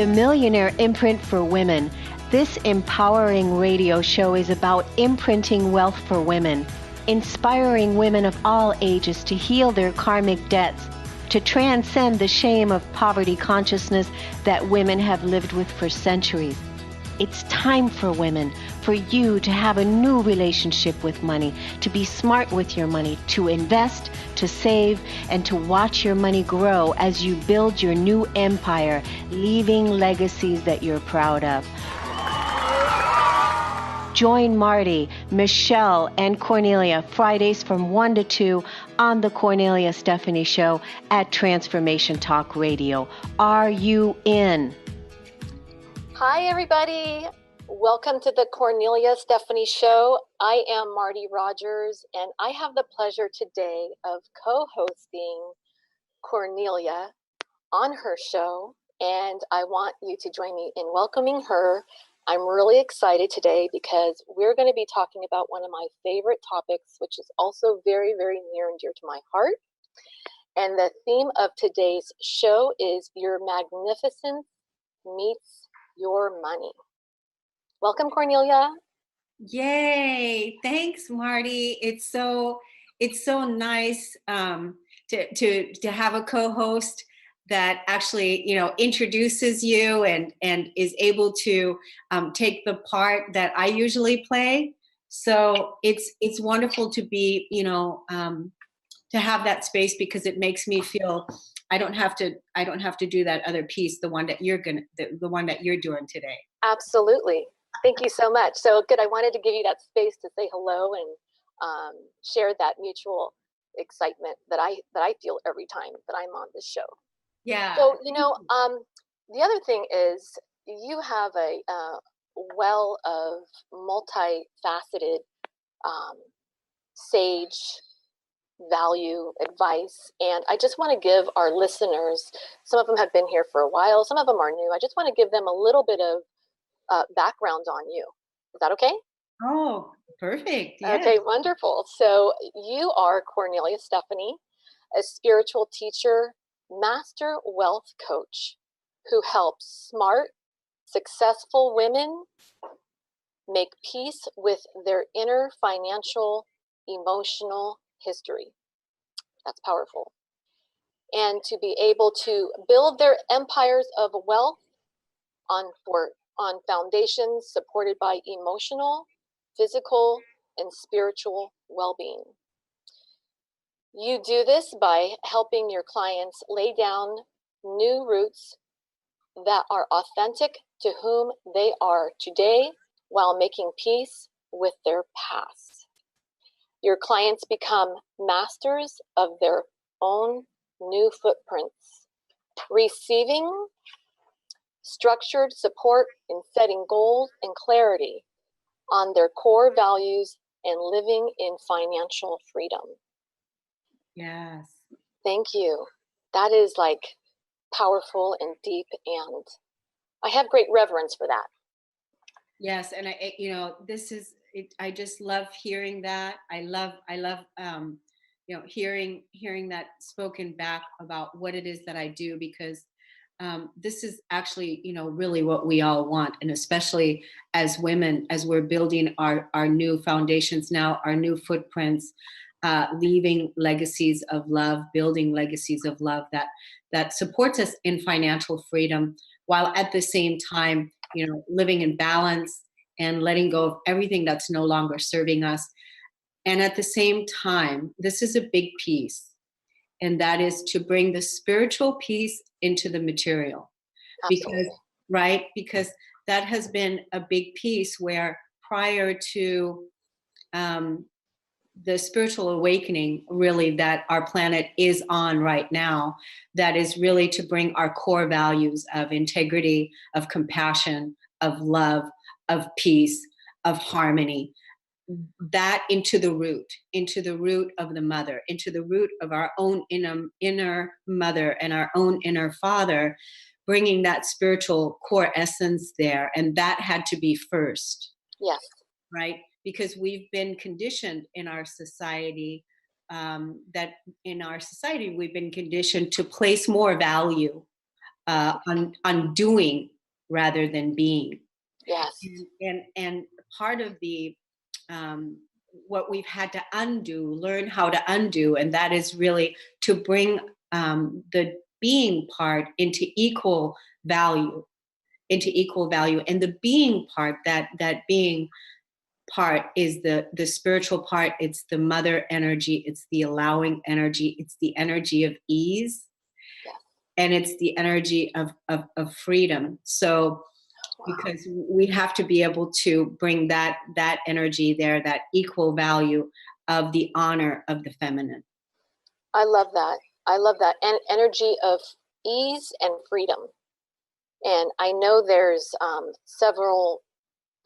the Millionaire Imprint for Women. This empowering radio show is about imprinting wealth for women, inspiring women of all ages to heal their karmic debts, to transcend the shame of poverty consciousness that women have lived with for centuries. It's time for women, for you to have a new relationship with money, to be smart with your money, to invest, to save, and to watch your money grow as you build your new empire, leaving legacies that you're proud of. Join Marty, Michelle, and Kornelia Fridays from 1 to 2 on the Kornelia Stephanie Show at Transformation Talk Radio. Are you in? Hi, everybody. Welcome to the Kornelia Stephanie Show. I am Marty Rogers, and I have the pleasure today of co-hosting Kornelia on her show, and I want you to join me in welcoming her. I'm really excited today because we're going to be talking about one of my favorite topics, which is also very, very near and dear to my heart. And the theme of today's show is Your Magnificence Meets Your Money. Welcome, Kornelia. Yay! Thanks, Marty. It's so nice to have a co-host that actually introduces you and is able to take the part that I usually play. So it's wonderful to be to have that space, because it makes me feel I don't have to do that other piece, the one that you're doing today. Absolutely. Thank you so much. So good. I wanted to give you that space to say hello and share that mutual excitement that I feel every time that I'm on this show. Yeah. So the other thing is you have a well of multifaceted sage value advice, and I just want to give our listeners, some of them have been here for a while, some of them are new, I just want to give them a little bit of background on you. Is that okay? Oh, perfect. Yes. Okay, wonderful. So you are Kornelia Stephanie, a spiritual teacher, master wealth coach who helps smart, successful women make peace with their inner financial, emotional history. That's powerful. And to be able to build their empires of wealth on foundations supported by emotional, physical, and spiritual well-being. You do this by helping your clients lay down new roots that are authentic to whom they are today while making peace with their past. Your clients become masters of their own new footprints, receiving structured support in setting goals and clarity on their core values and living in financial freedom. Yes. Thank you. That is like powerful and deep, and I have great reverence for that. Yes, and I just love hearing that. I love hearing that spoken back about what it is that I do, because this is actually really what we all want, and especially as women, as we're building our new foundations now, our new footprints, leaving legacies of love, building legacies of love that supports us in financial freedom, while at the same time living in balance and letting go of everything that's no longer serving us. And at the same time, this is a big piece, and that is to bring the spiritual piece into the material. Absolutely. Because that has been a big piece, where prior to the spiritual awakening really that our planet is on right now, that is really to bring our core values of integrity, of compassion, of love, of peace, of harmony, that into the root of the mother, into the root of our own inner mother and our own inner father, bringing that spiritual core essence there. And that had to be first. Yes. Right? Because we've been conditioned in our society, we've been conditioned to place more value undoing rather than being. Yes. And part of the what we've had to learn how to undo, and that is really to bring the being part into equal value, and the being part, that being part is the spiritual part. It's the mother energy. It's the allowing energy. It's the energy of ease, Yes. and it's the energy of freedom. So because we have to be able to bring that energy there, that equal value of the honor of the feminine. I love that. I love that. And energy of ease and freedom. And I know there's several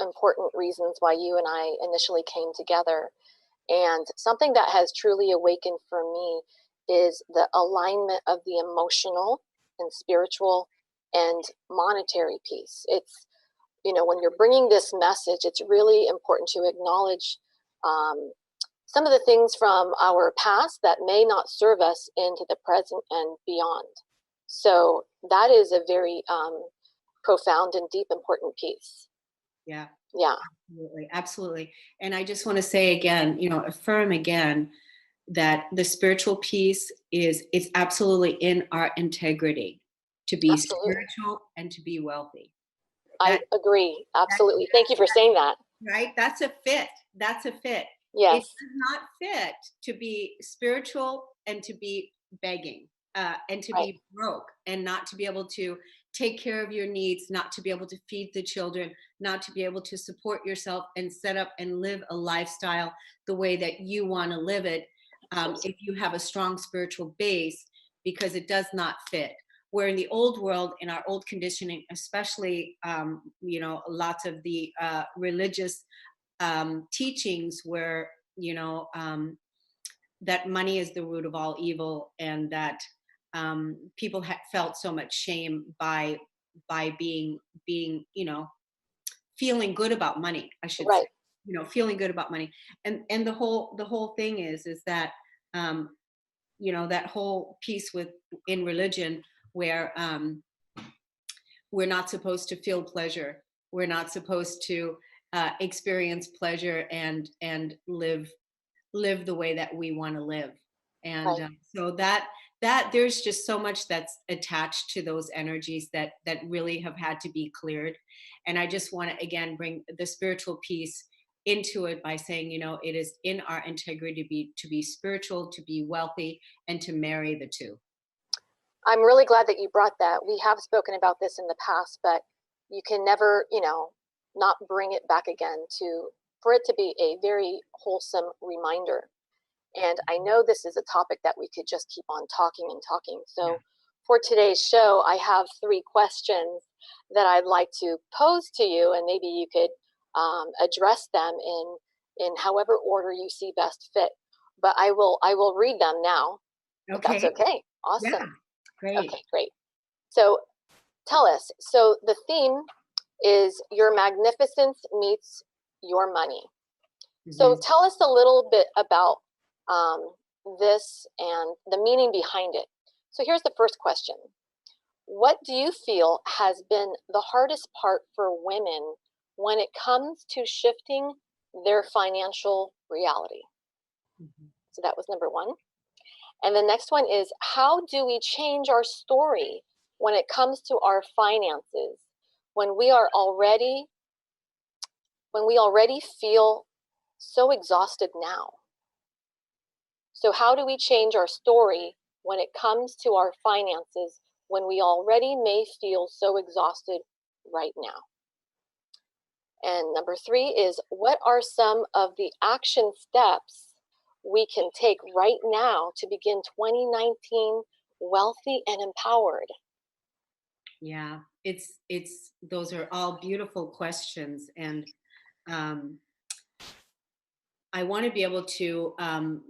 important reasons why you and I initially came together. And something that has truly awakened for me is the alignment of the emotional and spiritual and monetary piece. It's, when you're bringing this message, it's really important to acknowledge some of the things from our past that may not serve us into the present and beyond. So that is a very profound and deep, important piece. Yeah. Yeah. Absolutely. And I just want to say again, affirm again that the spiritual piece it's absolutely in our integrity to be spiritual and to be wealthy. I agree. Absolutely. Thank you for saying that. Right? That's a fit. Yes. It does not fit to be spiritual and to be begging, and to be broke, and not to be able to take care of your needs, not to be able to feed the children, not to be able to support yourself and set up and live a lifestyle the way that you want to live it, if you have a strong spiritual base, because it does not fit. Where in the old world, in our old conditioning, especially, lots of the religious teachings where, that money is the root of all evil, and that people felt so much shame by being, feeling good about money, I should say, feeling good about money. And the whole thing is that, that whole piece in religion where we're not supposed to feel pleasure. We're not supposed to experience pleasure and live the way that we want to live. And so that there's just so much that's attached to those energies that really have had to be cleared. And I just want to again bring the spiritual piece into it by saying, it is in our integrity to be spiritual, to be wealthy, and to marry the two. I'm really glad that you brought that. We have spoken about this in the past, but you can never, not bring it back again for it to be a very wholesome reminder. And I know this is a topic that we could just keep on talking and talking. So for today's show, I have 3 questions that I'd like to pose to you, and maybe you could address them in however order you see best fit. But I will read them now. If that's okay. Awesome. Yeah. Great. Okay, great. So tell us, so the theme is your magnificence meets your money. Mm-hmm. So tell us a little bit about this and the meaning behind it. So here's the first question. What do you feel has been the hardest part for women when it comes to shifting their financial reality? Mm-hmm. So that was number 1. And the next one is, how do we change our story when it comes to our finances when we already feel so exhausted now? So how do we change our story when it comes to our finances when we already may feel so exhausted right now? And number 3 is, what are some of the action steps we can take right now to begin 2019 wealthy and empowered? Yeah, it's those are all beautiful questions, and I want to be able to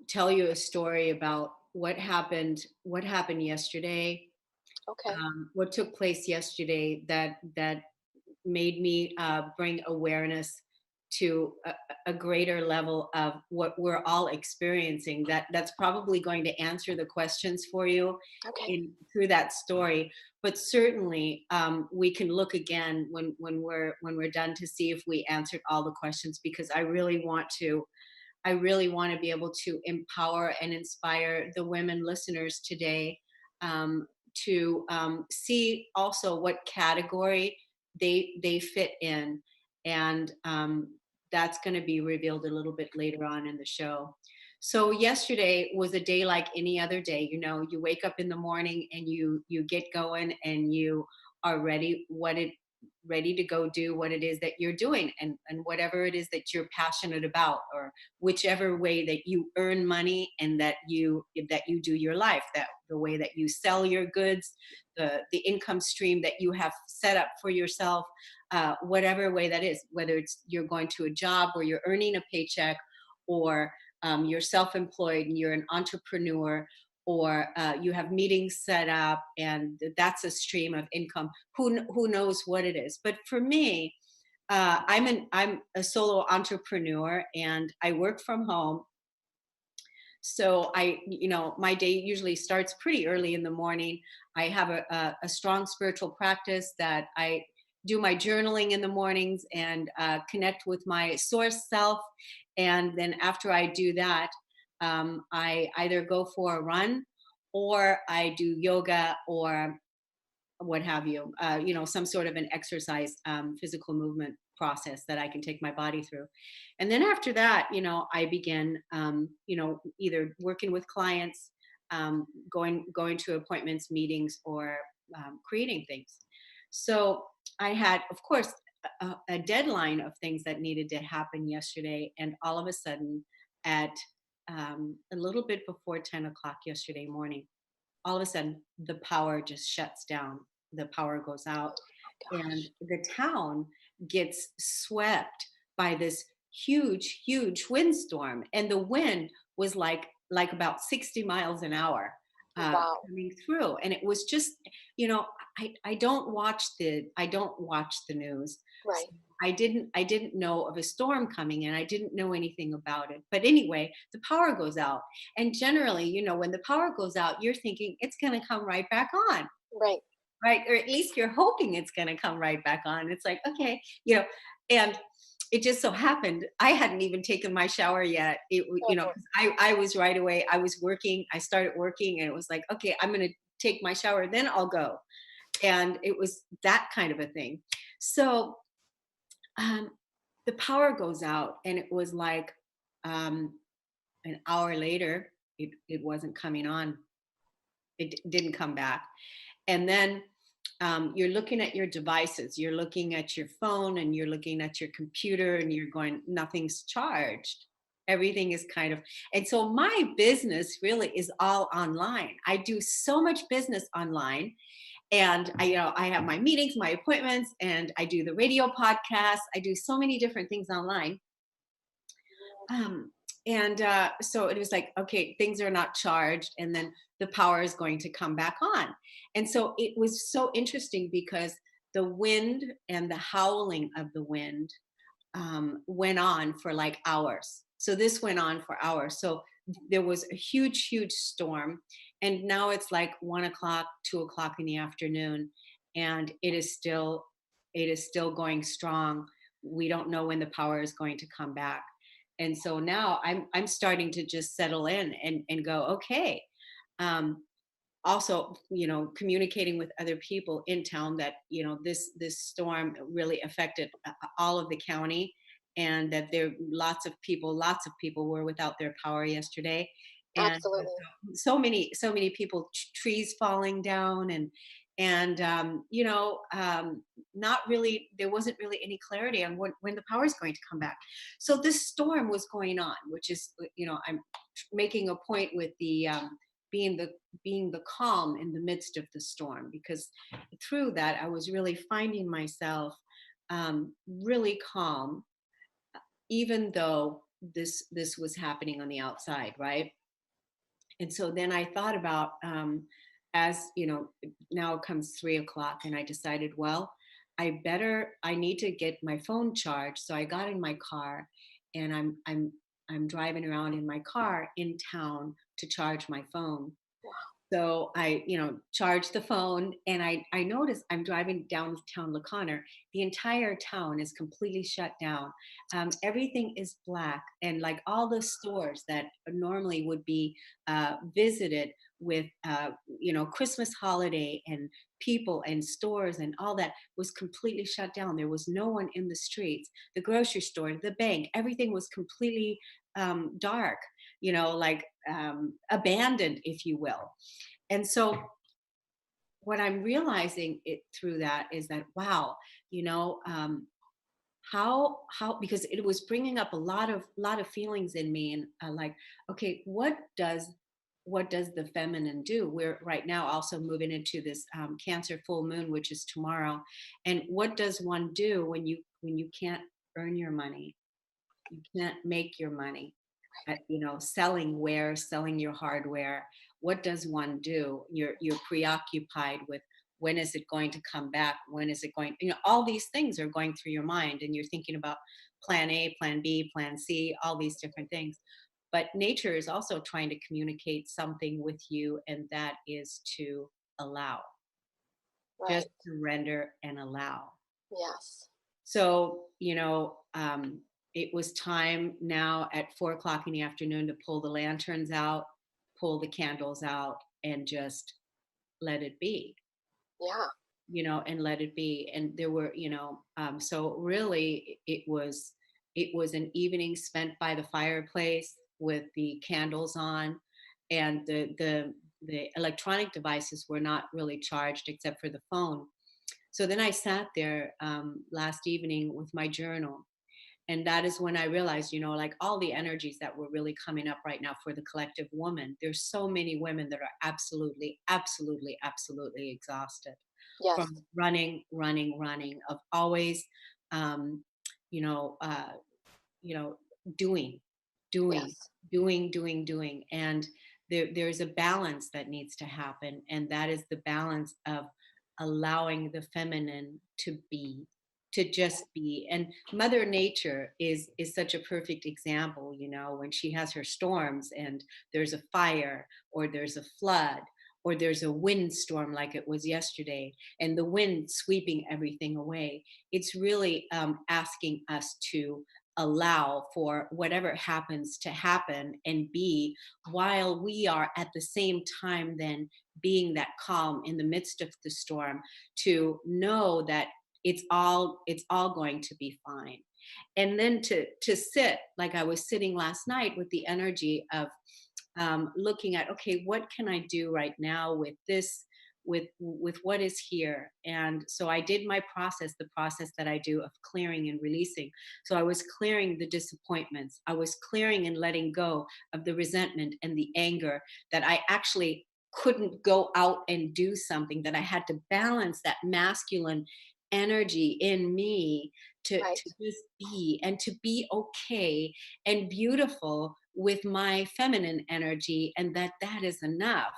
tell you a story about what happened yesterday. Okay. What took place yesterday that made me bring awareness to a greater level of what we're all experiencing, that's probably going to answer the questions for you Okay. through that story. But certainly, we can look again when we're done to see if we answered all the questions, because I really want to be able to empower and inspire the women listeners today, to see also what category they fit in, and that's going to be revealed a little bit later on in the show. So yesterday was a day like any other day. You wake up in the morning and you get going, and you are ready to go do what it is that you're doing, and whatever it is that you're passionate about, or whichever way that you earn money, and that you do your life, that the way that you sell your goods, the income stream that you have set up for yourself, whatever way that is, whether it's you're going to a job where you're earning a paycheck, or you're self-employed and you're an entrepreneur, or you have meetings set up and that's a stream of income. Who knows what it is? But for me, I'm a solo entrepreneur and I work from home. So my day usually starts pretty early in the morning. I have a strong spiritual practice that I do my journaling in the mornings, and connect with my source self. And then after I do that, I either go for a run, or I do yoga, or what have you, some sort of an exercise, physical movement process that I can take my body through. And then after that, I begin, either working with clients, going to appointments, meetings, or creating things. So I had, of course, a deadline of things that needed to happen yesterday. And all of a sudden, at a little bit before 10 o'clock yesterday morning, all of a sudden the power just shuts down. The power goes out, and Gosh. the town gets swept by this huge windstorm. And the wind was like about 60 miles an hour, Wow. coming through. And it was just, I don't watch the news. Right. So I didn't know of a storm coming in. I didn't know anything about it. But anyway, the power goes out. And generally, when the power goes out, you're thinking it's going to come right back on. Right. Right, or at least you're hoping it's going to come right back on. It's like, okay, and it just so happened I hadn't even taken my shower yet. 'Cause I was right away. I was working. I started working, and it was like, okay, I'm going to take my shower, then I'll go. And it was that kind of a thing. So um, the power goes out, and it was like, an hour later, it wasn't coming on. It didn't come back. And then you're looking at your devices, you're looking at your phone, and you're looking at your computer, and you're going, nothing's charged. Everything is kind of, and so my business really is all online. I do so much business online, and I have my meetings, my appointments, and I do the radio podcast. I do so many different things online. Um, and so it was like, okay, things are not charged, and then the power is going to come back on. And so it was so interesting, because the wind and the howling of the wind went on for like hours. So this went on for hours. So there was a huge storm, and now it's like 1 o'clock, 2 o'clock in the afternoon, and it is still going strong. We don't know when the power is going to come back. And so now I'm starting to just settle in and go, okay. Also, communicating with other people in town that, this storm really affected all of the county, and that there lots of people were without their power yesterday. And Absolutely. so many people, trees falling down, and not really, there wasn't really any clarity on when the power is going to come back. So this storm was going on, which is, I'm making a point with the being the calm in the midst of the storm, because through that I was really finding myself really calm, even though this was happening on the outside, right? And so then I thought about, as now comes 3 o'clock, and I decided, well, I need to get my phone charged. So I got in my car, and I'm driving around in my car in town to charge my phone. So I, charge the phone, and I notice I'm driving downtown La Conner. The entire town is completely shut down. Everything is black, and like all the stores that normally would be visited with, Christmas holiday and people and stores and all that was completely shut down. There was no one in the streets. The grocery store, the bank, everything was completely dark. Like abandoned, if you will. And so what I'm realizing it through that is that, wow, you know, um, how because it was bringing up a lot of feelings in me, and like, okay, what does the feminine do? We're right now also moving into this Cancer full moon, which is tomorrow. And what does one do when you can't earn your money? You can't make your money at, selling wares, selling your hardware. What does one do? You're preoccupied with, when is it going to come back? When is it going, all these things are going through your mind, and you're thinking about plan A, plan B, plan C, all these different things. But nature is also trying to communicate something with you, and that is to allow, just Right. surrender and allow. Yes. So, it was time now at 4 o'clock in the afternoon to pull the lanterns out, pull the candles out, and just let it be, Yeah. and let it be. And there were, so really it was an evening spent by the fireplace with the candles on, and the electronic devices were not really charged except for the phone. So then I sat there last evening with my journal. And that is when I realized, like all the energies that were really coming up right now for the collective woman, there's so many women that are absolutely, absolutely, absolutely exhausted Yes. from running, running, running, of always, um, you know, uh, you know, doing, doing, Yes. doing. And there's a balance that needs to happen. And that is the balance of allowing the feminine to be, to just be. And Mother Nature is such a perfect example, when she has her storms and there's a fire, or there's a flood, or there's a windstorm like it was yesterday, and the wind sweeping everything away. It's really asking us to allow for whatever happens to happen and be, while we are at the same time then being that calm in the midst of the storm, to know that it's all going to be fine. And then to sit like I was sitting last night, with the energy of looking at, okay, what can I do right now with this, with what is here. And so I did my process, the process that I do of clearing and releasing. So I was clearing the disappointments, I was clearing and letting go of the resentment and the anger, that I actually couldn't go out and do something, that I had to balance that masculine energy in me Right. to just be, and to be okay and beautiful with my feminine energy, and that is enough,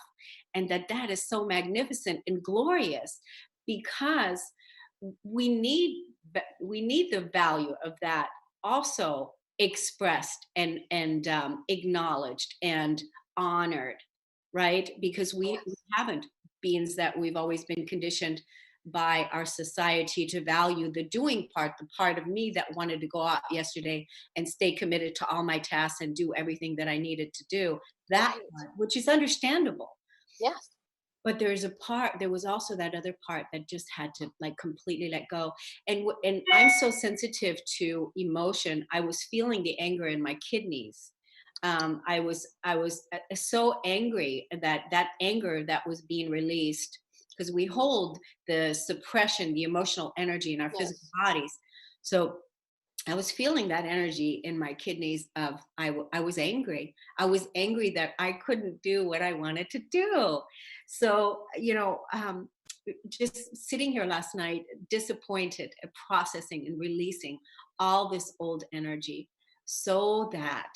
and that is so magnificent and glorious, because we need the value of that also expressed and acknowledged and honored, right? Because we Yes. haven't, beings that we've always been conditioned by our society to value the doing part, the part of me that wanted to go out yesterday and stay committed to all my tasks and do everything that I needed to do. That Right. part, which is understandable. Yes. But there was also that other part that just had to like completely let go. And I'm so sensitive to emotion. I was feeling the anger in my kidneys. I was so angry, that anger that was being released, because we hold the suppression, the emotional energy in our physical Yes. bodies. So I was feeling that energy in my kidneys of, I was angry. I was angry that I couldn't do what I wanted to do. So, just sitting here last night, disappointed, processing and releasing all this old energy, so that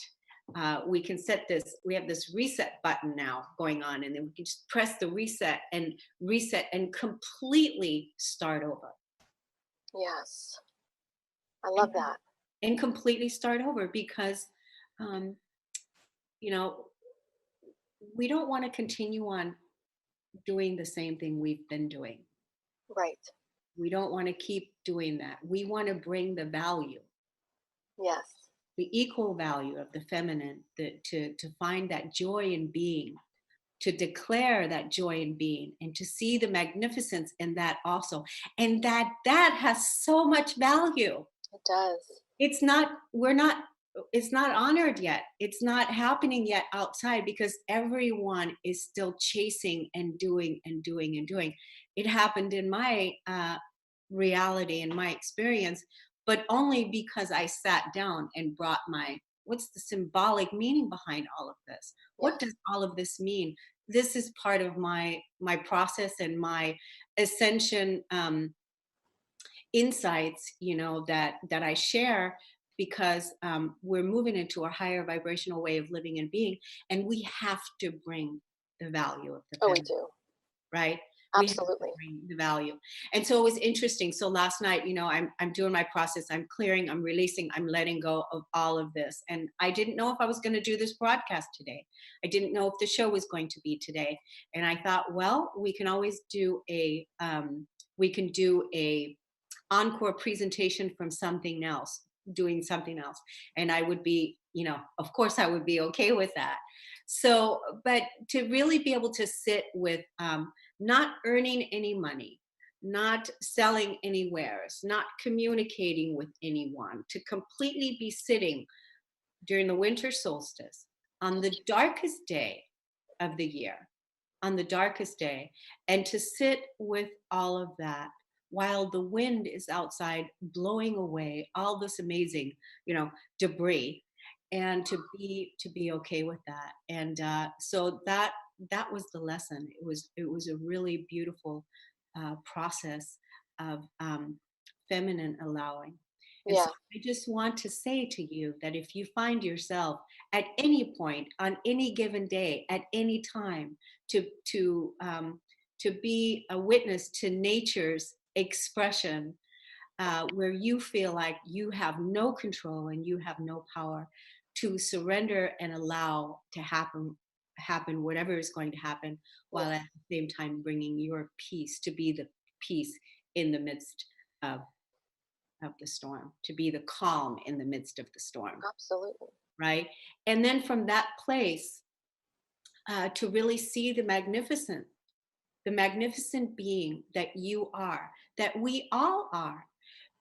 we have this reset button now going on, and then we can just press the reset and completely start over. Yes. I love that. And completely start over, because um, you know, we don't want to continue on doing the same thing we've been doing. Right. We don't want to keep doing that. We want to bring the value, Yes. the equal value of the feminine, to find that joy in being, to declare that joy in being, and to see the magnificence in that also. And that has so much value. It does. It's not, it's not honored yet. It's not happening yet outside, because everyone is still chasing and doing and doing and doing. It happened in my reality and my experience, but only because I sat down and brought my, what's the symbolic meaning behind all of this? What Yes. does all of this mean? This is part of my process and my ascension insights, that I share, because we're moving into a higher vibrational way of living and being, and we have to bring the value of the Oh, we feminine, do. right? We have to Absolutely. bring the value. And so it was interesting. So last night, I'm doing my process. I'm clearing, I'm releasing, I'm letting go of all of this. And I didn't know if I was going to do this broadcast today. I didn't know if the show was going to be today. And I thought, well, we can always do a encore presentation from something else, doing something else. And I would be, of course I would be okay with that. So, but to really be able to sit with not earning any money, not selling any wares, not communicating with anyone, to completely be sitting during the winter solstice on the darkest day of the year, on the darkest day, and to sit with all of that while the wind is outside blowing away all this amazing, debris, and to be okay with that. And so that was the lesson. It was a really beautiful process of feminine allowing. And Yeah. so I just want to say to you that if you find yourself at any point on any given day, at any time, to be a witness to nature's expression, where you feel like you have no control and you have no power, to surrender and allow to happen whatever is going to happen, while at the same time bringing your peace, to be the peace in the midst of the storm, to be the calm in the midst of the storm, Absolutely. right? And then from that place, to really see the magnificent being that you are, that we all are,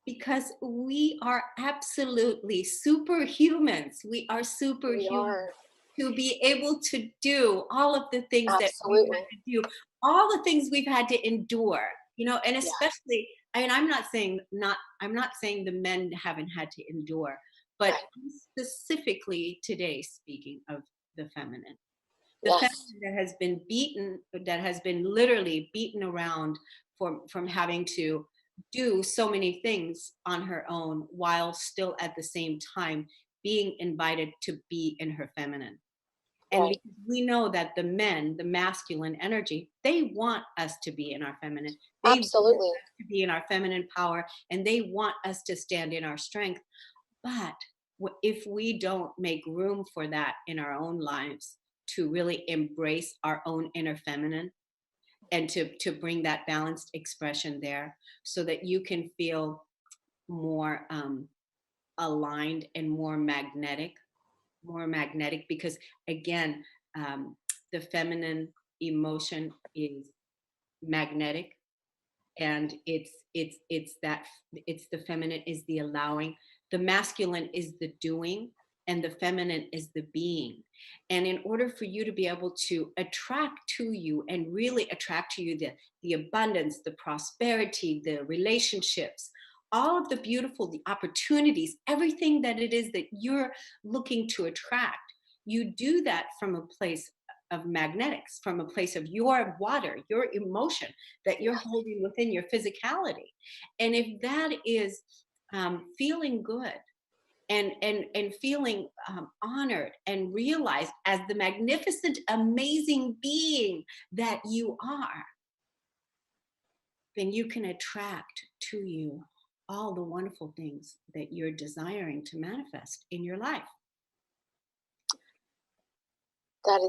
because we are absolutely superhumans. We are We superhuman are. to be able to do all of the things that we've Absolutely. had to do, all the things we've had to endure, and Yeah. especially, and I'm not saying the men haven't had to endure, but Right. specifically today, speaking of the feminine. The Yes. feminine that has been beaten, that has been literally beaten around from having to do so many things on her own, while still at the same time being invited to be in her feminine. And Right. because we know that the men, the masculine energy, they want us to be in our feminine. They want Absolutely. us to be in our feminine power, and they want us to stand in our strength. But if we don't make room for that in our own lives, to really embrace our own inner feminine, and to bring that balanced expression there, so that you can feel more aligned and more magnetic, because again, um, the feminine emotion is magnetic, and it's the feminine is the allowing, the masculine is the doing, and the feminine is the being. And in order for you to be able to attract to you, and really attract to you, the abundance, the prosperity, the relationships, all of the beautiful, the opportunities, everything that it is that you're looking to attract, you do that from a place of magnetics, from a place of your water, your emotion that you're holding within your physicality. And if that is feeling good, and feeling honored and realized as the magnificent, amazing being that you are, then you can attract to you all the wonderful things that you're desiring to manifest in your life. That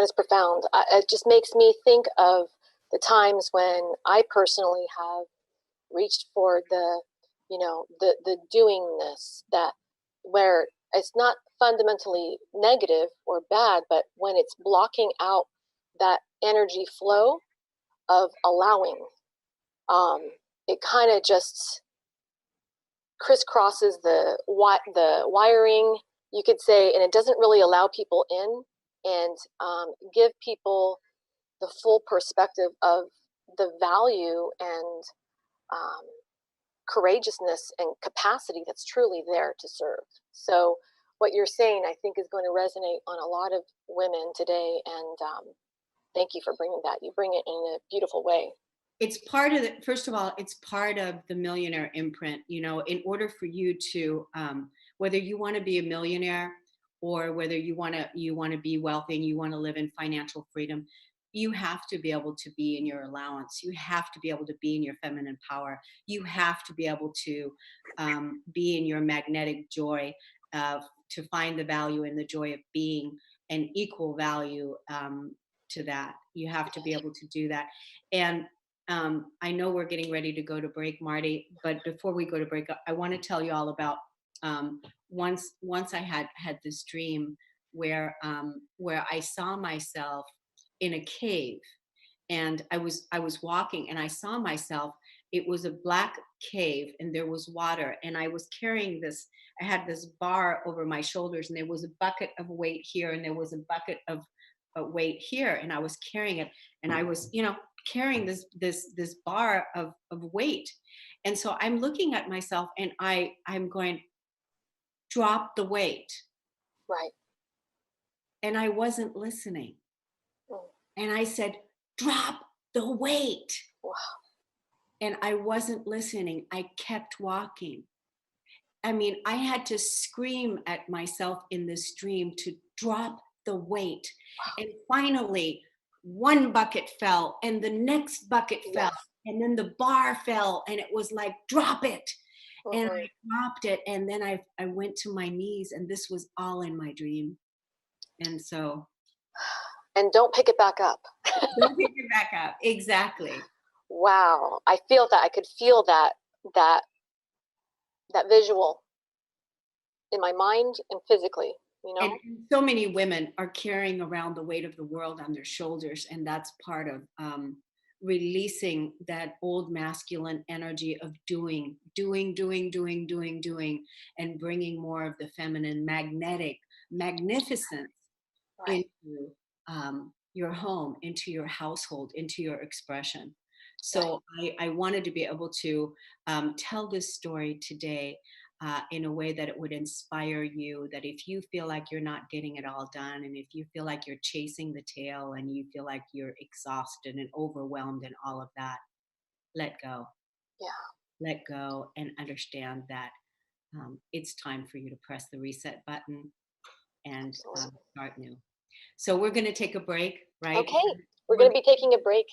is profound. It just makes me think of the times when I personally have reached for the, the doingness, that where it's not fundamentally negative or bad, but when it's blocking out that energy flow of allowing, it kind of just crisscrosses the wiring, you could say, and it doesn't really allow people in and give people the full perspective of the value and courageousness and capacity that's truly there to serve. So what you're saying, I think, is going to resonate on a lot of women today, and thank you for bringing that. You bring it in a beautiful way. It's part of the, first of all, it's part of the Millionaire Imprint. In order for you to, whether you want to be a millionaire or whether you want to be wealthy and you want to live in financial freedom, you have to be able to be in your allowance. You have to be able to be in your feminine power. You have to be able to be in your magnetic joy, to find the value in the joy of being, and equal value to that. You have to be able to do that. And I know we're getting ready to go to break, Marty, but before we go to break, I want to tell you all about once I had this dream where I saw myself in a cave, and I was walking and I saw myself. It was a black cave and there was water, and I was carrying this. I had this bar over my shoulders, and there was a bucket of weight here, and there was a bucket of weight here, and I was carrying it, and I was carrying this bar of weight. And so I'm looking at myself and I'm going, drop the weight. Right. And I wasn't listening. Mm. And I said, drop the weight. Wow. And I wasn't listening. I kept walking. I mean, I had to scream at myself in this dream to drop the weight. Wow. And finally, one bucket fell and the next bucket fell, and then the bar fell, and it was like, drop it. Mm-hmm. And I dropped it, and then I went to my knees, and this was all in my dream. And so, and don't pick it back up. Don't pick it back up. Exactly. Wow. I feel that. I could feel that visual in my mind and physically. And so many women are carrying around the weight of the world on their shoulders, and that's part of releasing that old masculine energy of doing, and bringing more of the feminine, magnetic magnificence into your home, into your household, into your expression. So I wanted to be able to tell this story today in a way that it would inspire you, that if you feel like you're not getting it all done, and if you feel like you're chasing the tail, and you feel like you're exhausted and overwhelmed and all of that, let go. Yeah. Let go and understand that it's time for you to press the reset button and start new. So we're going to take a break, right? Okay. We're going to be taking a break.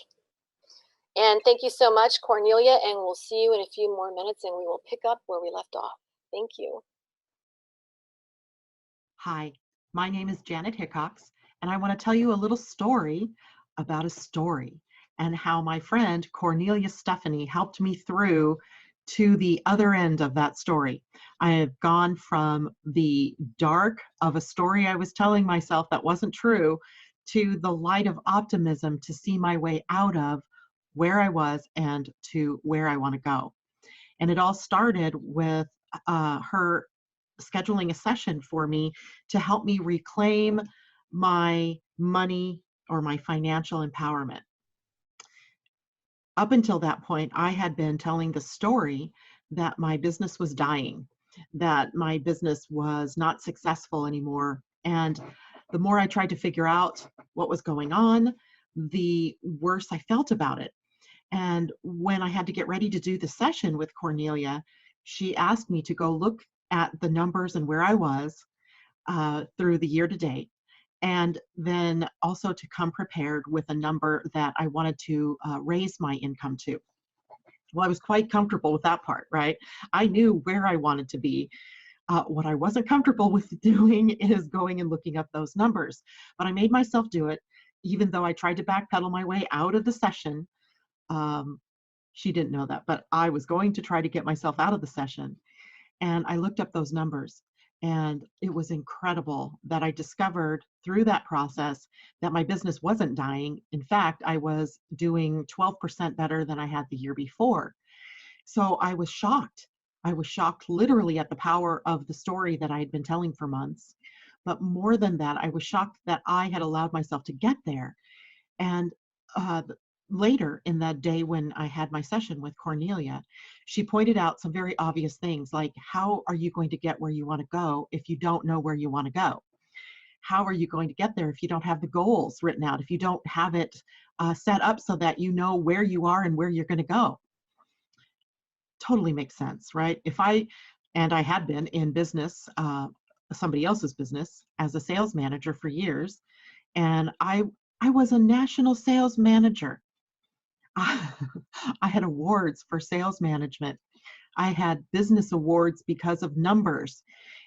And thank you so much, Kornelia, and we'll see you in a few more minutes, and we will pick up where we left off. Thank you. Hi, my name is Janet Hickox, and I want to tell you a little story about a story, and how my friend Kornelia Stephanie helped me through to the other end of that story. I have gone from the dark of a story I was telling myself that wasn't true to the light of optimism to see my way out of where I was and to where I want to go. And it all started with her scheduling a session for me to help me reclaim my money or my financial empowerment. Up until that point, I had been telling the story that my business was dying, that my business was not successful anymore. And the more I tried to figure out what was going on, the worse I felt about it. And when I had to get ready to do the session with Kornelia, she asked me to go look at the numbers and where I was through the year to date, and then also to come prepared with a number that I wanted to raise my income to. Well, I was quite comfortable with that part, right? I knew where I wanted to be. What I wasn't comfortable with doing is going and looking up those numbers. But I made myself do it, even though I tried to backpedal my way out of the session. Um, she didn't know that, but I was going to try to get myself out of the session. And I looked up those numbers. And it was incredible that I discovered through that process that my business wasn't dying. In fact, I was doing 12% better than I had the year before. So I was shocked. I was shocked literally at the power of the story that I had been telling for months. But more than that, I was shocked that I had allowed myself to get there. And uh, later in that day when I had my session with Kornelia, she pointed out some very obvious things like, how are you going to get where you want to go if you don't know where you want to go? How are you going to get there if you don't have the goals written out, if you don't have it set up so that you know where you are and where you're going to go? Totally makes sense, right? And I had been in business, somebody else's business, as a sales manager for years, and I was a national sales manager. I had awards for sales management. I had business awards because of numbers.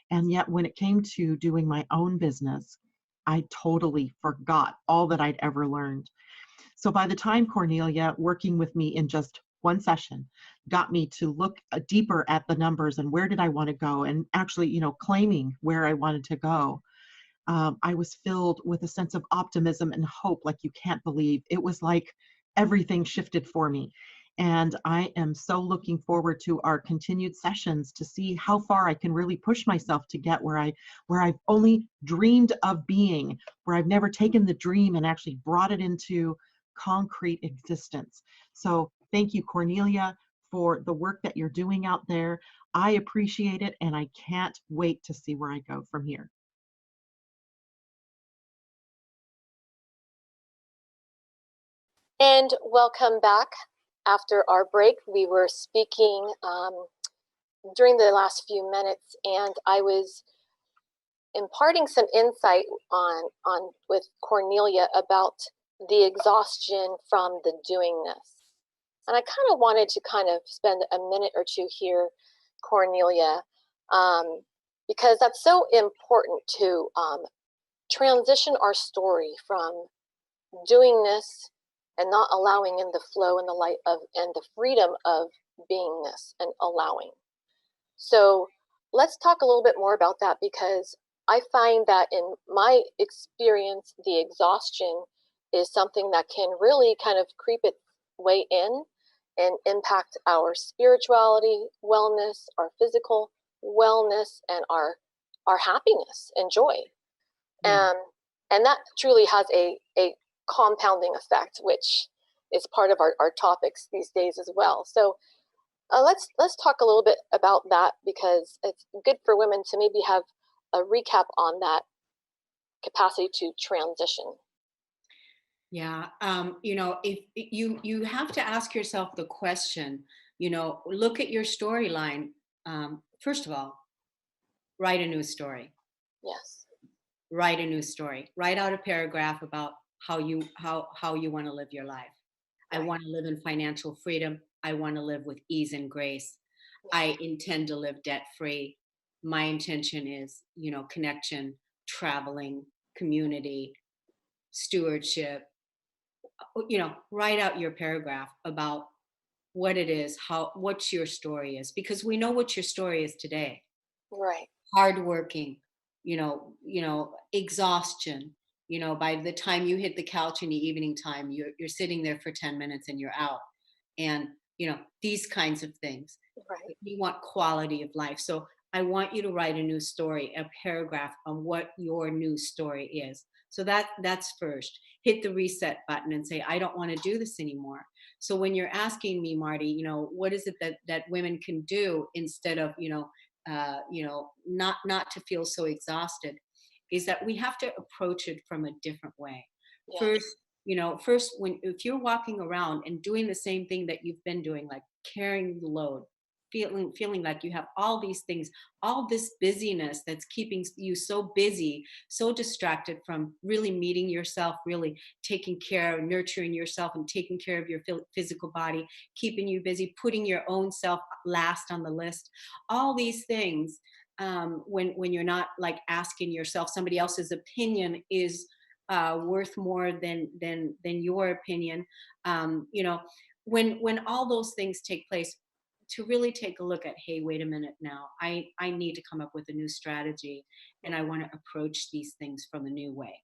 And yet when it came to doing my own business, I totally forgot all that I'd ever learned. So by the time Kornelia, working with me in just one session, got me to look deeper at the numbers and where did I want to go, and actually, claiming where I wanted to go, I was filled with a sense of optimism and hope like you can't believe. It was like everything shifted for me. And I am so looking forward to our continued sessions to see how far I can really push myself to get where I've only dreamed of being, where I've never taken the dream and actually brought it into concrete existence. So thank you, Kornelia, for the work that you're doing out there. I appreciate it, and I can't wait to see where I go from here. And welcome back. After our break, we were speaking during the last few minutes, and I was imparting some insight on with Kornelia about the exhaustion from the doingness. And I kind of wanted to spend a minute or two here, Kornelia, because that's so important to transition our story from doingness and not allowing in the flow and the light of and the freedom of beingness and allowing. So let's talk a little bit more about that, because I find that in my experience, the exhaustion is something that can really kind of creep its way in and impact our spirituality, wellness, our physical wellness, and our happiness and joy. And that truly has a compounding effect, which is part of our topics these days as well. So let's talk a little bit about that, because it's good for women to maybe have a recap on that capacity to transition. Yeah, if you have to ask yourself the question, look at your storyline. First of all, write a new story. Yes. Write a new story. Write out a paragraph about how you want to live your life. Right. I want to live in financial freedom. I want to live with ease and grace. I intend to live debt free. My intention is, connection, traveling, community, stewardship. Write out your paragraph about what it is, what your story is, because we know what your story is today. Right. Hardworking, exhaustion. By the time you hit the couch in the evening time, you're sitting there for 10 minutes and you're out. And, these kinds of things. Right. You want quality of life. So I want you to write a new story, a paragraph on what your new story is. So that's first. Hit the reset button and say, I don't want to do this anymore. So when you're asking me, Marty, what is it that women can do instead of, not to feel so exhausted, is that we have to approach it from a different way. Yes. First, if you're walking around and doing the same thing that you've been doing, like carrying the load, feeling like you have all these things, all this busyness that's keeping you so busy, so distracted from really meeting yourself, really taking care, nurturing yourself, and taking care of your physical body, keeping you busy, putting your own self last on the list, all these things. When you're not like asking yourself, somebody else's opinion is worth more than your opinion. You know, when all those things take place, to really take a look at, hey, wait a minute now, I need to come up with a new strategy, and I want to approach these things from a new way.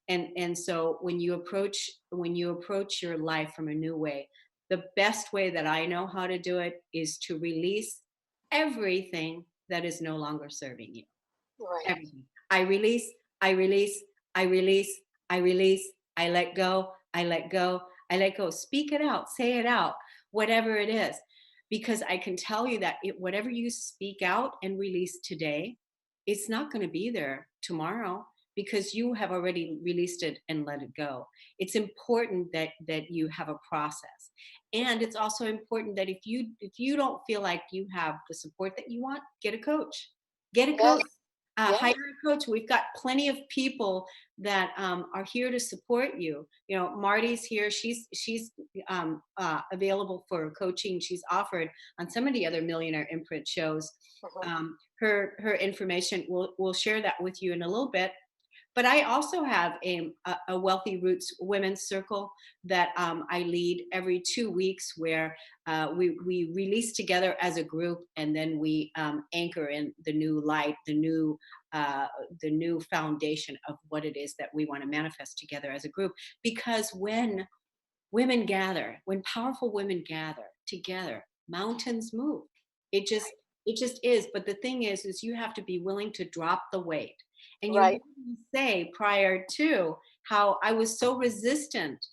And so when you approach your life from a new way, the best way that I know how to do it is to release everything that is no longer serving you. Right. Everything. I release, I release, I release, I release, I let go, I let go, I let go. Speak it out, say it out, whatever it is. Because I can tell you that whatever you speak out and release today, it's not going to be there tomorrow, because you have already released it and let it go. It's important that you have a process. And it's also important that if you don't feel like you have the support that you want, get a coach. Get a Yes. coach. Yes. Hire a coach. We've got plenty of people that are here to support you. You know, Marty's here. She's available for coaching. She's offered on some of the other Millionaire Imprint shows. Her information. We'll share that with you in a little bit. But I also have a Wealthy Roots Women's Circle that I lead every 2 weeks, where we release together as a group, and then we anchor in the new light, the new foundation of what it is that we want to manifest together as a group. Because when women gather, when powerful women gather together, mountains move. It just is. But the thing is you have to be willing to drop the weight. And you Right. say prior to how I was so resistant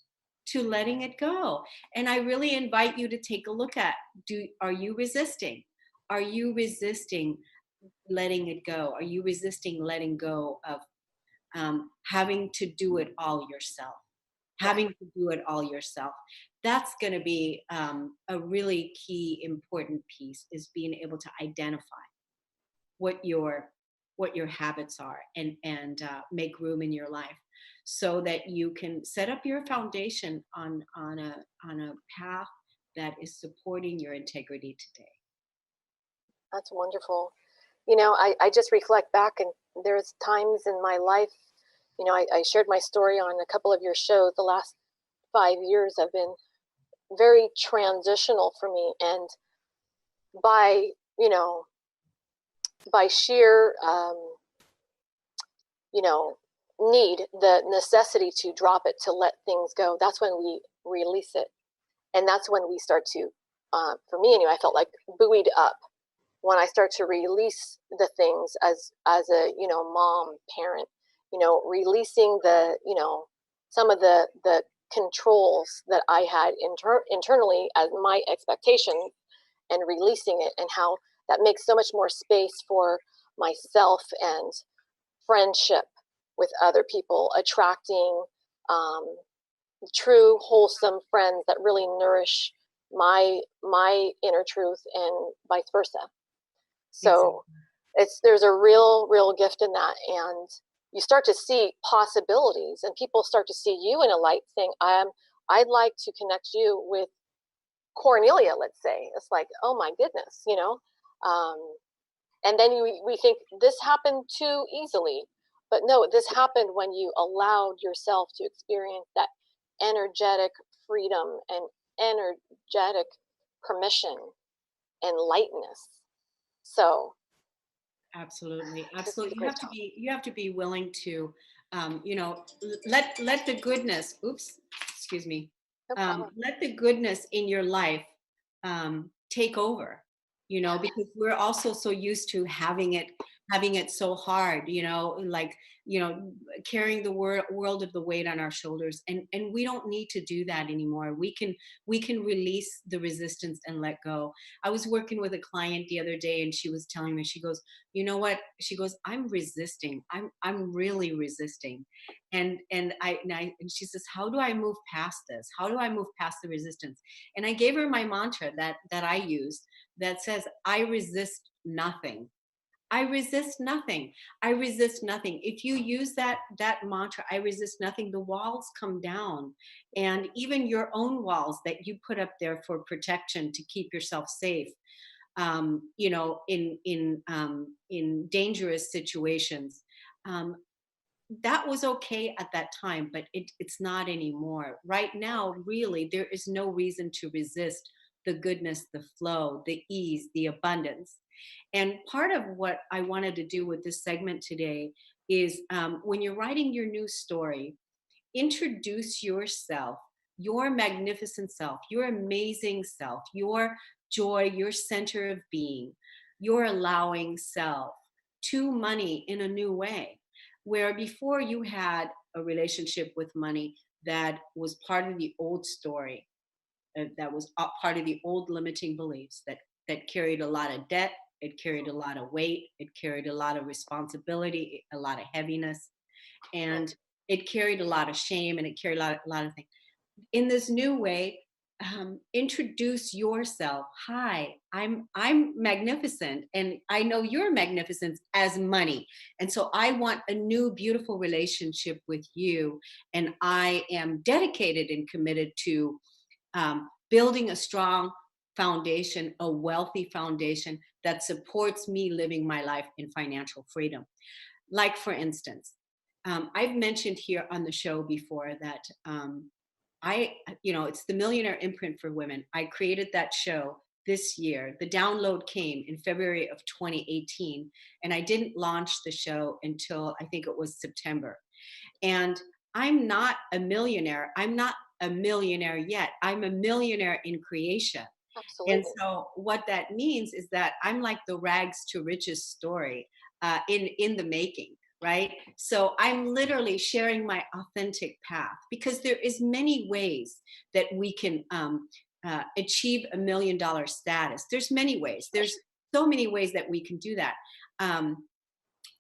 to letting it go. And I really invite you to take a look at, are you resisting? Are you resisting letting it go? Are you resisting letting go of having to do it all yourself? Having to do it all yourself. That's going to be a really key, important piece, is being able to identify what your habits are, and make room in your life, so that you can set up your foundation on a path that is supporting your integrity today. That's wonderful. You know, I just reflect back, and there's times in my life, you know, I shared my story on a couple of your shows. The last 5 years have been very transitional for me. And by, you know, by sheer, you know, need, the necessity to drop it, to let things go, that's when we release it. And that's when we start to, for me anyway, I felt like buoyed up when I start to release the things as a, you know, mom, parent, you know, releasing the, you know, some of the controls that I had internally as my expectations, and releasing it, and how that makes so much more space for myself and friendship with other people, attracting true, wholesome friends that really nourish my inner truth, and vice versa. So there's a real gift in that, and you start to see possibilities, and people start to see you in a light, saying, I'd like to connect you with Kornelia, let's say. It's like, oh my goodness, you know. And then we think this happened too easily, but no, this happened when you allowed yourself to experience that energetic freedom and energetic permission and lightness. So absolutely you have to be willing to you know, let the goodness, excuse me, let the goodness in your life take over, you know, because we're also so used to having it so hard, you know, like, you know, carrying the world of the weight on our shoulders, and we don't need to do that anymore. We can release the resistance and let go. I was working with a client the other day, and she was telling me, she goes, you know what, she goes, I'm resisting, I'm really resisting, and she says, how do I move past this? How do I move past the resistance? And I gave her my mantra that I use, that says, I resist nothing. I resist nothing. I resist nothing. If you use that mantra, I resist nothing, the walls come down. And even your own walls that you put up there for protection to keep yourself safe, in dangerous situations. Um, that was okay at that time, but it's not anymore. Right now, really, there is no reason to resist the goodness, the flow, the ease, the abundance. And part of what I wanted to do with this segment today is, when you're writing your new story, introduce yourself, your magnificent self, your amazing self, your joy, your center of being, your allowing self to money in a new way. Where before you had a relationship with money that was part of the old story, that was part of the old limiting beliefs, that carried a lot of debt, it carried a lot of weight, it carried a lot of responsibility, a lot of heaviness, and it carried a lot of shame, and it carried a lot of things. In this new way, introduce yourself. Hi, I'm magnificent, and I know you're magnificent as money, and so I want a new beautiful relationship with you, and I am dedicated and committed to building a strong foundation, a wealthy foundation that supports me living my life in financial freedom. Like, for instance, I've mentioned here on the show before that it's the Millionaire Imprint for Women. I created that show this year. The download came in February of 2018, and I didn't launch the show until I think it was September. And I'm not a millionaire. I'm not a millionaire yet. I'm a millionaire in creation. Absolutely. And so what that means is that I'm like the rags to riches story in the making, right? So I'm literally sharing my authentic path, because there is many ways that we can achieve $1 million status. There's many ways. There's so many ways that we can do that.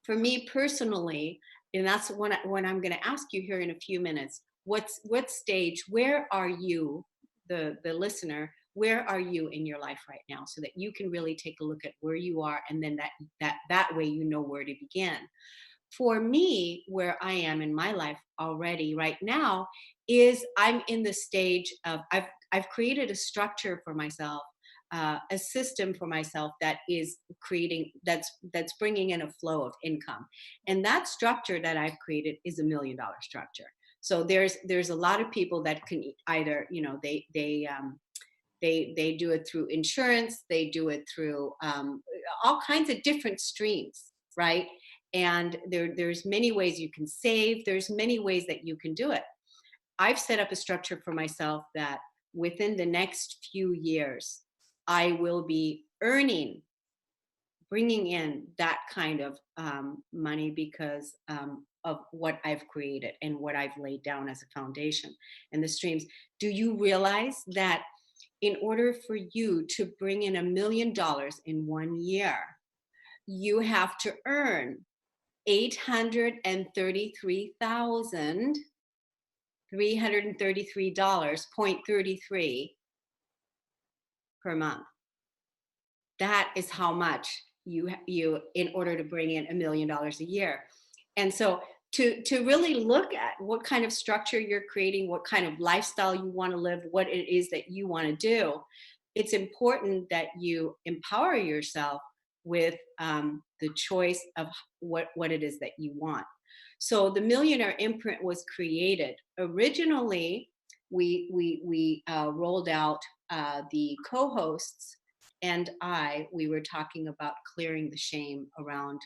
For me personally, and that's when I'm going to ask you here in a few minutes, what stage, where are you, the listener, where are you in your life right now, so that you can really take a look at where you are, and then that way you know where to begin. For me, where I am in my life already right now is I'm in the stage of I've created a structure for myself, a system for myself that is creating that's bringing in a flow of income, and that structure that I've created is $1 million structure. So there's a lot of people that can either they do it through insurance, they do it through all kinds of different streams, right? And there's many ways you can save. There's many ways that you can do it. I've set up a structure for myself that within the next few years, I will be bringing in that kind of money, because of what I've created and what I've laid down as a foundation and the streams. Do you realize that in order for you to bring in $1 million in 1 year, you have to earn $833,333.33 per month? That is how much you in order to bring in $1 million a year. And so to really look at what kind of structure you're creating, what kind of lifestyle you want to live, what it is that you want to do, it's important that you empower yourself with the choice of what it is that you want. So the Millionaire Imprint was created. Originally, we rolled out, the co-hosts and we were talking about clearing the shame around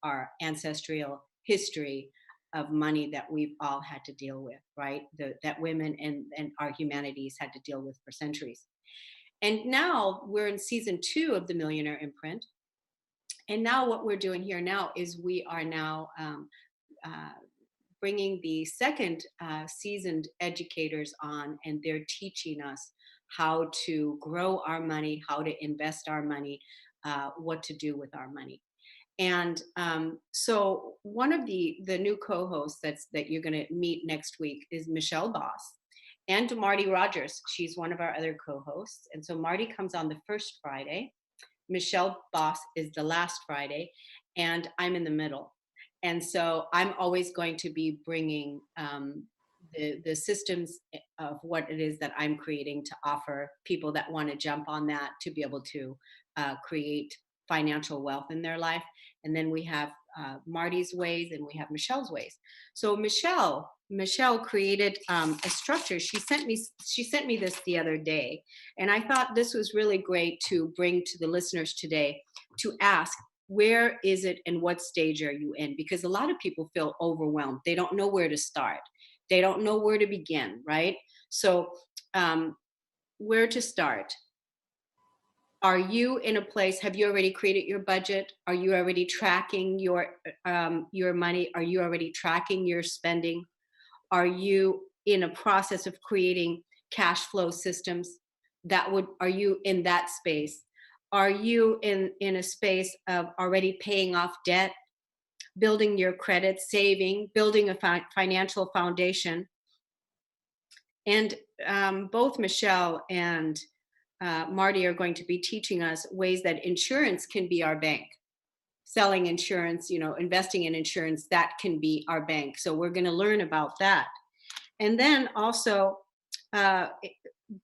our ancestral history of money that we've all had to deal with, right? That women and our humanities had to deal with for centuries. And now we're in season 2 of the Millionaire Imprint. And now what we're doing here now is we are now bringing the second seasoned educators on, and they're teaching us how to grow our money, how to invest our money, what to do with our money. And so one of the new co-hosts that you're going to meet next week is Michelle Boss and Marty Rogers. She's one of our other co-hosts. And so Marty comes on the first Friday, Michelle Boss is the last Friday, and I'm in the middle. And so I'm always going to be bringing the systems of what it is that I'm creating to offer people that want to jump on that to be able to create financial wealth in their life. And then we have Marty's ways, and we have Michelle's ways. So Michelle created a structure. She sent me this the other day, and I thought this was really great to bring to the listeners today, to ask, where is it and what stage are you in? Because a lot of people feel overwhelmed. They don't know where to start. They don't know where to begin, right? So where to start? Are you in a place, have you already created your budget? Are you already tracking your money? Are you already tracking your spending? Are you in a process of creating cash flow systems are you in that space? Are you in a space of already paying off debt, building your credit, saving, building a financial foundation? And both Michelle and Marty are going to be teaching us ways that insurance can be our bank. Selling insurance, investing in insurance, that can be our bank. So we're going to learn about that. And then also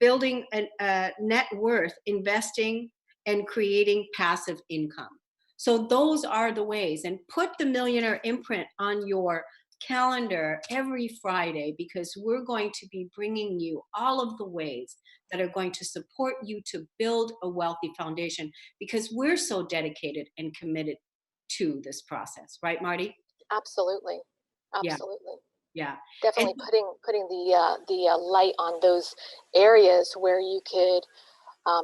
building a net worth, investing and creating passive income. So those are the ways. And put the Millionaire Imprint on your calendar every Friday, because we're going to be bringing you all of the ways that are going to support you to build a wealthy foundation, because we're so dedicated and committed to this process, right, Marty? Absolutely. Yeah. Definitely putting the light on those areas where you could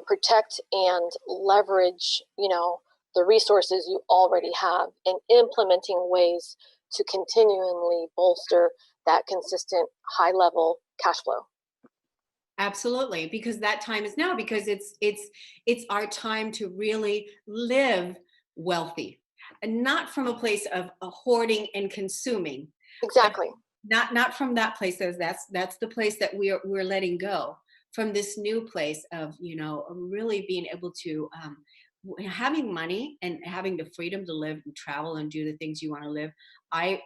protect and leverage, the resources you already have, and implementing ways to continually bolster that consistent high level cash flow. Absolutely, because that time is now, because it's our time to really live wealthy, and not from a place of hoarding and consuming. Exactly. Not from that place. That's the place that we're letting go, from this new place of really being able to having money and having the freedom to live and travel and do the things you want to live. I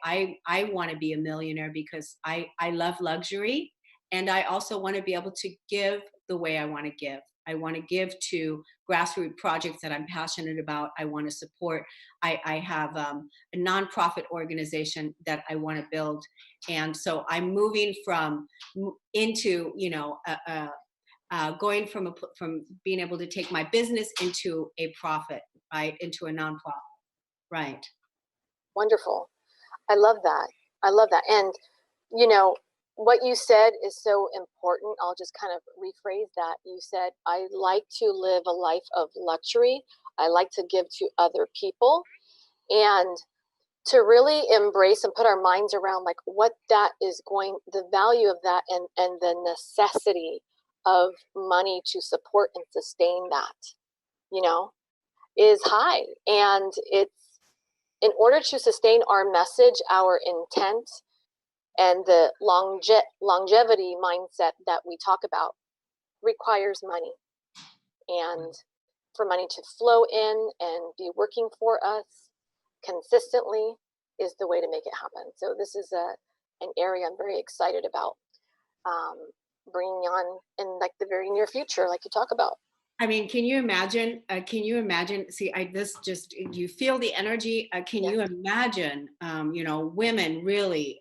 want to be a millionaire because I love luxury, and I also want to be able to give the way I want to give. I want to give to grassroots projects that I'm passionate about. I want to support. I have a nonprofit organization that I want to build, and so I'm moving into going from being able to take my business into a profit, right, into a nonprofit, right. Wonderful. I love that. And what you said is so important. I'll just kind of rephrase that. You said, I like to live a life of luxury. I like to give to other people. And to really embrace and put our minds around like what that is the value of that, and the necessity of money to support and sustain that, is high. And it's in order to sustain our message, our intent, and the longevity mindset that we talk about requires money. And for money to flow in and be working for us consistently is the way to make it happen. So this is an area I'm very excited about bringing on in like the very near future, like you talk about. I mean, can you imagine? See, you feel the energy. Can you imagine, women really,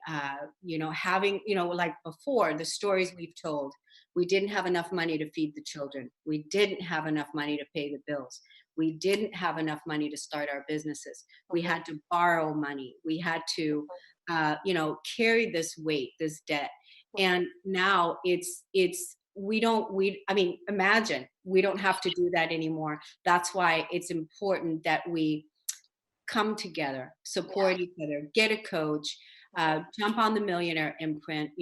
having, like before, the stories we've told, we didn't have enough money to feed the children. We didn't have enough money to pay the bills. We didn't have enough money to start our businesses. We had to borrow money. We had to, carry this weight, this debt. And now imagine we don't have to do that anymore. That's why it's important that we come together, support each other, get a coach, jump on the Millionaire Imprint.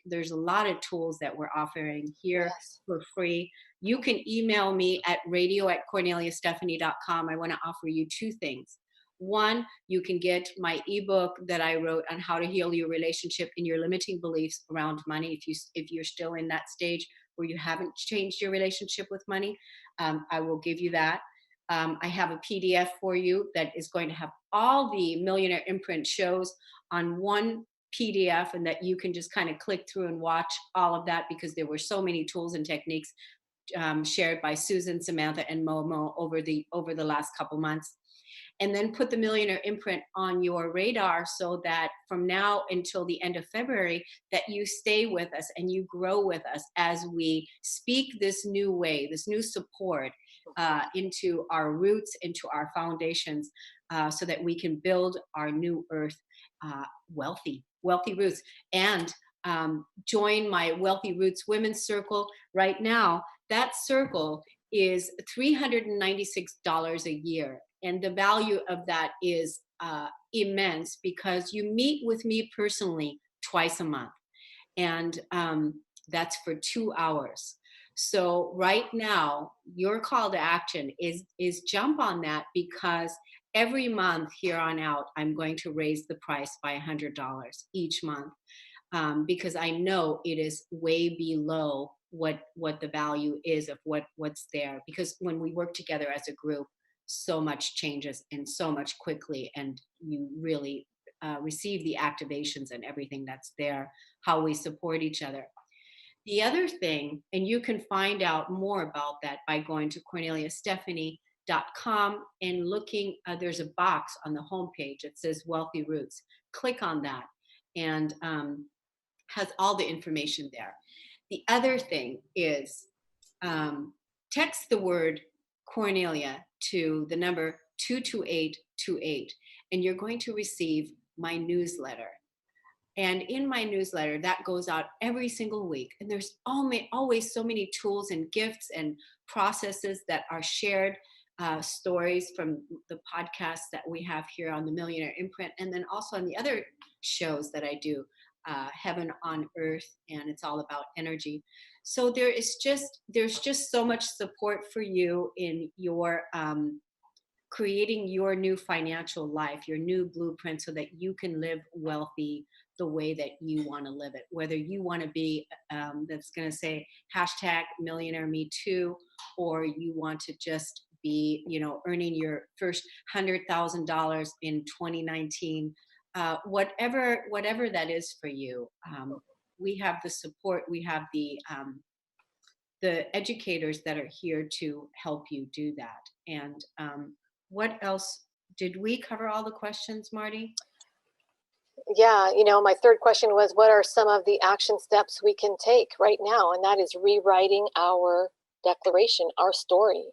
There's a lot of tools that we're offering here for free. You can email me at radio@korneliastephanie.com. I want to offer you two things. One, you can get my ebook that I wrote on how to heal your relationship and your limiting beliefs around money. If you're still in that stage where you haven't changed your relationship with money, I will give you that. I have a PDF for you that is going to have all the Millionaire Imprint shows on one PDF, and that you can just kind of click through and watch all of that, because there were so many tools and techniques shared by Susan, Samantha, and Momo over the last couple months. And then put the Millionaire Imprint on your radar, so that from now until the end of February, that you stay with us and you grow with us as we speak this new way, this new support into our roots, into our foundations, so that we can build our new earth wealthy roots. And join my Wealthy Roots Women's Circle right now. That circle is $396 a year. And the value of that is immense, because you meet with me personally twice a month. And that's for 2 hours. So right now, your call to action is jump on that, because every month here on out, I'm going to raise the price by $100 each month, because I know it is way below what the value is of what's there. Because when we work together as a group, so much changes, and so much quickly, and you really receive the activations and everything that's there, how we support each other. The other thing, and you can find out more about that by going to KorneliaStephanie.com and looking, there's a box on the homepage that says Wealthy Roots. Click on that, and has all the information there. The other thing is text the word Kornelia to the number 22828, and you're going to receive my newsletter. And in my newsletter, that goes out every single week. And there's always so many tools and gifts and processes that are shared, stories from the podcasts that we have here on the Millionaire Imprint, and then also on the other shows that I do, Heaven on Earth, and it's all about energy. So there's just so much support for you in your creating your new financial life, your new blueprint, so that you can live wealthy the way that you want to live it. Whether you want to be, that's going to say #millionaire me too, or you want to just be, earning your first $100,000 in 2019, whatever that is for you. We have the support. We have the educators that are here to help you do that. And what else? Did we cover all the questions, Marty? Yeah, my third question was, what are some of the action steps we can take right now? And that is rewriting our declaration, our story.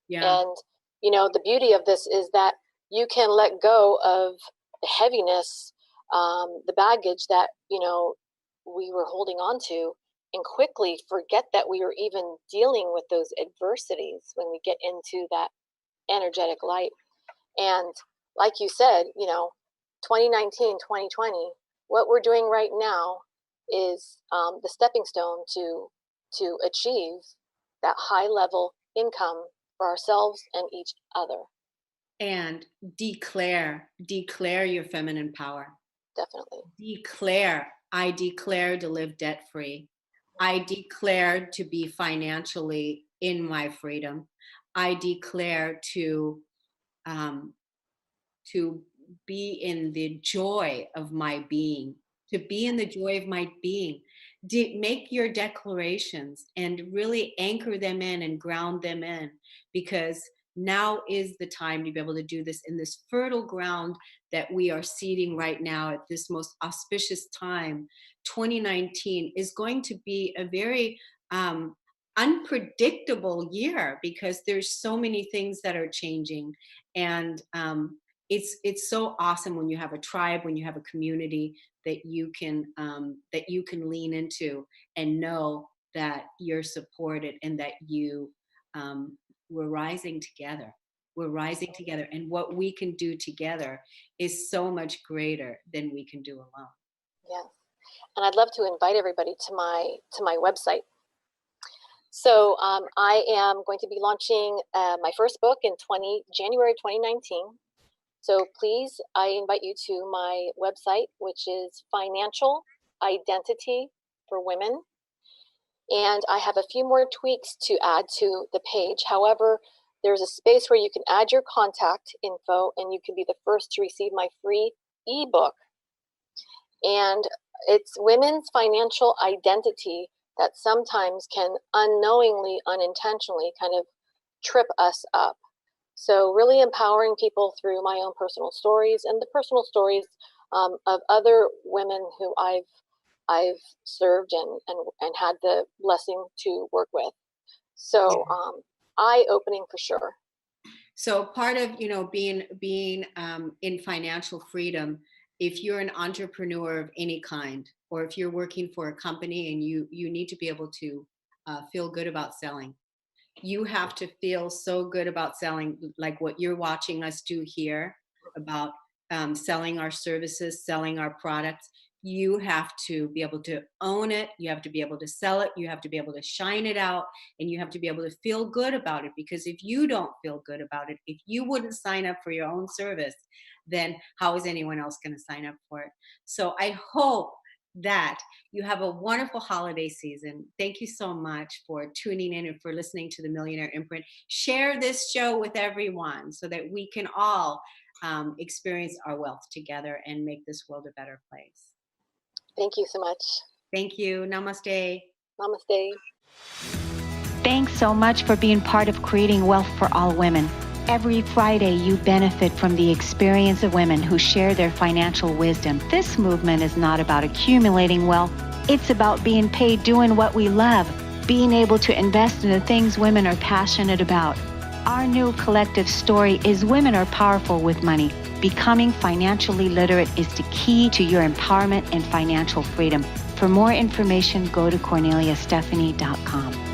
Yeah. And, the beauty of this is that you can let go of the heaviness, the baggage that, we were holding on to, and quickly forget that we were even dealing with those adversities when we get into that energetic light. And like you said, 2019, 2020, what we're doing right now is the stepping stone to achieve that high level income for ourselves and each other. And declare your feminine power. Definitely. I declare to live debt free. I declare to be financially in my freedom. I declare to be in the joy of my being, make your declarations and really anchor them in and ground them in, because now is the time to be able to do this in this fertile ground that we are seeding right now at this most auspicious time. 2019 is going to be a very unpredictable year, because there's so many things that are changing. And it's so awesome when you have a tribe, when you have a community that you can lean into and know that you're supported, and that we're rising together. And what we can do together is so much greater than we can do alone. Yeah. And I'd love to invite everybody to my website. So I am going to be launching my first book in January 2019. So please, I invite you to my website, which is Financial Identity for Women. And I have a few more tweaks to add to the page. However, there's a space where you can add your contact info, and you can be the first to receive my free ebook. And it's women's financial identity that sometimes can unknowingly, unintentionally kind of trip us up. So really empowering people through my own personal stories and the personal stories of other women who I've served and had the blessing to work with. So eye-opening for sure. So part of, you know, being in financial freedom, if you're an entrepreneur of any kind, or if you're working for a company and you need to be able to feel good about selling. You have to feel so good about selling, like what you're watching us do here, about selling our services, selling our products. You have to be able to own it. You have to be able to sell it. You have to be able to shine it out, and you have to be able to feel good about it. Because if you don't feel good about it, if you wouldn't sign up for your own service, then how is anyone else going to sign up for it? So I hope that you have a wonderful holiday season. Thank you so much for tuning in and for listening to the Millionaire Imprint. Share this show with everyone so that we can all experience our wealth together and make this world a better place. Thank you so much. Thank you. Namaste. Namaste. Thanks so much for being part of creating wealth for all women. Every Friday, you benefit from the experience of women who share their financial wisdom. This movement is not about accumulating wealth. It's about being paid doing what we love, being able to invest in the things women are passionate about. Our new collective story is Women Are Powerful with Money. Becoming financially literate is the key to your empowerment and financial freedom. For more information, go to KorneliaStephanie.com.